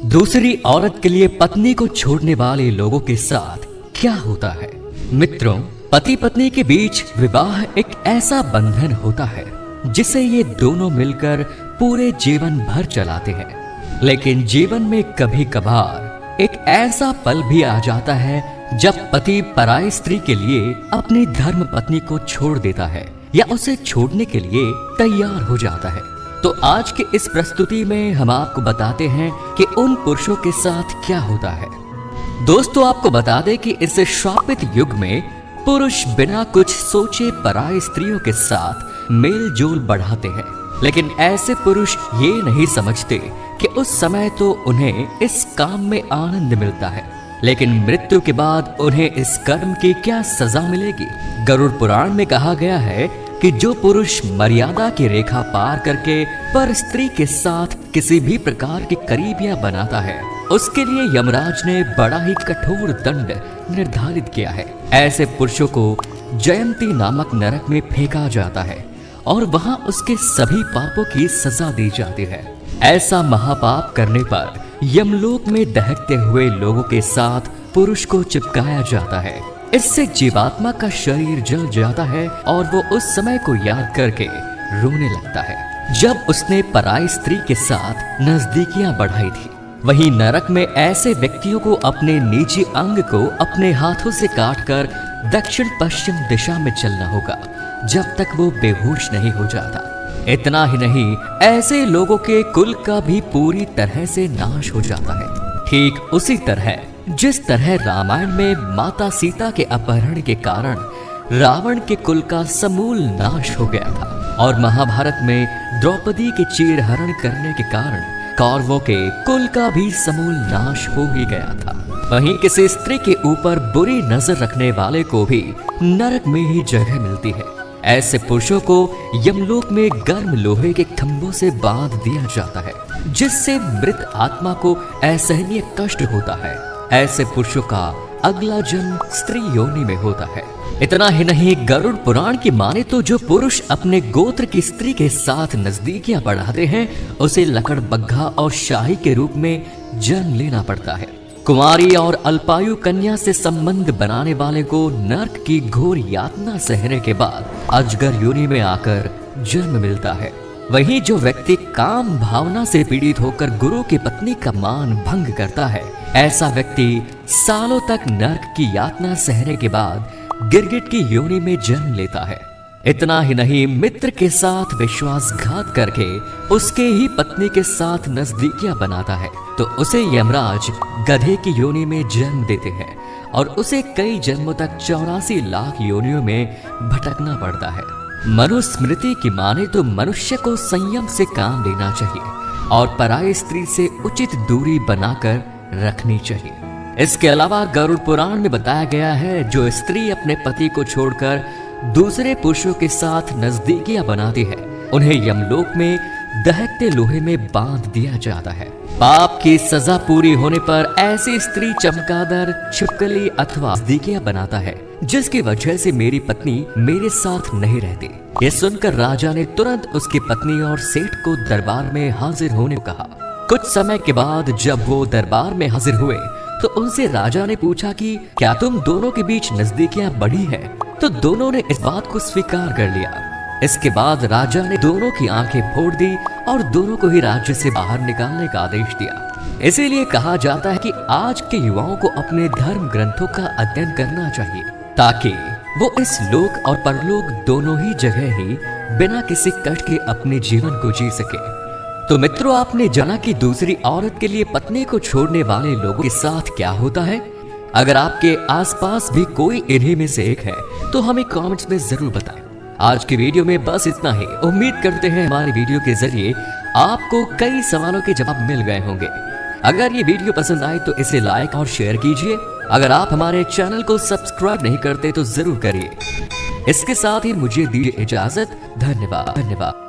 दूसरी औरत के लिए पत्नी को छोड़ने वाले लोगों के साथ क्या होता है। मित्रों, पति पत्नी के बीच विवाह एक ऐसा बंधन होता है जिसे ये दोनों मिलकर पूरे जीवन भर चलाते हैं। लेकिन जीवन में कभी कभार एक ऐसा पल भी आ जाता है जब पति पराई स्त्री के लिए अपनी धर्म पत्नी को छोड़ देता है या उसे छोड़ने के लिए तैयार हो जाता है। तो आज के इस प्रस्तुति में हम आपको बताते हैं कि उन पुरुषों के साथ क्या होता है। दोस्तों, आपको बता दें कि इस श्रापित युग में पुरुष बिना कुछ सोचे पराई स्त्रियों के साथ मेल जोल बढ़ाते हैं। लेकिन ऐसे पुरुष ये नहीं समझते कि उस समय तो उन्हें इस काम में आनंद मिलता है, लेकिन मृत्यु के बाद उन्हें इस कर्म की क्या सजा मिलेगी। गरुड़ पुराण में कहा गया है कि जो पुरुष मर्यादा की रेखा पार करके पर स्त्री के साथ किसी भी प्रकार की करीबियां बनाता है, उसके लिए यमराज ने बड़ा ही कठोर दंड निर्धारित किया है। ऐसे पुरुषों को जयंती नामक नरक में फेंका जाता है और वहां उसके सभी पापों की सजा दी जाती है। ऐसा महापाप करने पर यमलोक में दहकते हुए लोगों के साथ पुरुष को चिपकाया जाता है। इससे जीवात्मा का शरीर जल जाता है और वो उस समय को याद करके रोने लगता है जब उसने पराई स्त्री के साथ नजदीकियां बढ़ाई थी। वहीं नरक में ऐसे व्यक्तियों को अपने निजी अंग को अपने हाथों से काटकर दक्षिण पश्चिम दिशा में चलना होगा जब तक वो बेहोश नहीं हो जाता। इतना ही नहीं, ऐसे लोगों के कुल का भी पूरी तरह से नाश हो जाता है। ठीक उसी तरह जिस तरह रामायण में माता सीता के अपहरण के कारण रावण के कुल का समूल नाश हो गया था और महाभारत में द्रौपदी के चीरहरण करने के कारण कौरवों के कुल का भी समूल नाश हो ही गया था। वहीं किसी स्त्री के ऊपर बुरी नजर रखने वाले को भी नरक में ही जगह मिलती है। ऐसे पुरुषों को यमलोक में गर्म लोहे के खंभों से बांध दिया जाता है जिससे मृत आत्मा को असहनीय कष्ट होता है। ऐसे पुरुषों का अगला जन्म स्त्री योनि में होता है। इतना ही नहीं, गरुड़ पुराण की माने तो जो पुरुष अपने गोत्र की स्त्री के साथ नजदीकियां बढ़ाते हैं उसे लकड़बग्घा और शाही के रूप में जन्म लेना पड़ता है। कुमारी और अल्पायु कन्या से संबंध बनाने वाले को नरक की घोर यातना सहने के बाद अजगर योनि में आकर जन्म मिलता है। वहीं जो व्यक्ति काम भावना से पीड़ित होकर गुरु की पत्नी का मान भंग करता है, ऐसा व्यक्ति सालों तक नरक की यातना सहने के बाद गिरगिट की योनि में जन्म लेता है। इतना ही नहीं, मित्र के साथ विश्वासघात करके उसके ही पत्नी के साथ नजदीकियां बनाता है तो उसे यमराज गधे की योनि में जन्म देते हैं और उसे कई जन्मों तक 84 लाख योनियों में भटकना पड़ता है। मनुस्मृति की माने तो मनुष्य को संयम से काम लेना चाहिए और पराई स्त्री से उचित दूरी बनाकर रखनी चाहिए। इसके अलावा गरुड़ पुराण में बताया गया है जो स्त्री अपने पति को छोड़कर दूसरे पुरुषों के साथ नजदीकियां बनाती है उन्हें यमलोक में दहकते लोहे में बांध दिया जाता है। पाप की सजा पूरी होने पर ऐसी स्त्री चमगादड़, छिपकली अथवा नजदीकियां बनाता है जिसकी वजह से मेरी पत्नी मेरे साथ नहीं रहती। ये सुनकर राजा ने तुरंत उसकी पत्नी और सेठ को दरबार में हाजिर होने को कहा। कुछ समय के बाद जब वो दरबार में हाजिर हुए तो उनसे राजा ने पूछा कि क्या तुम दोनों के बीच नजदीकियां बढ़ी है? तो दोनों ने इस बात को स्वीकार कर लिया। इसके बाद राजा ने दोनों की आंखें फोड़ दी और दोनों को ही राज्य से बाहर निकालने का आदेश दिया। इसीलिए कहा जाता है कि आज के युवाओं को अपने धर्म ग्रंथों का अध्ययन करना चाहिए ताकि वो इस लोक और परलोक दोनों ही जगह ही बिना किसी कष्ट के अपने जीवन को जी सके। तो मित्रों, आपने जाना कि दूसरी औरत के लिए पत्नी को छोड़ने वाले लोगों के साथ क्या होता है। अगर आपके आसपास भी कोई इन्हीं में से एक है तो हमें कमेंट्स में जरूर बताएं। आज की वीडियो में बस इतना ही। उम्मीद करते हैं हमारी वीडियो के जरिए आपको कई सवालों के जवाब मिल गए होंगे। अगर ये वीडियो पसंद आए तो इसे लाइक और शेयर कीजिए। अगर आप हमारे चैनल को सब्सक्राइब नहीं करते तो जरूर करिए। इसके साथ ही मुझे दीजिए इजाजत। धन्यवाद।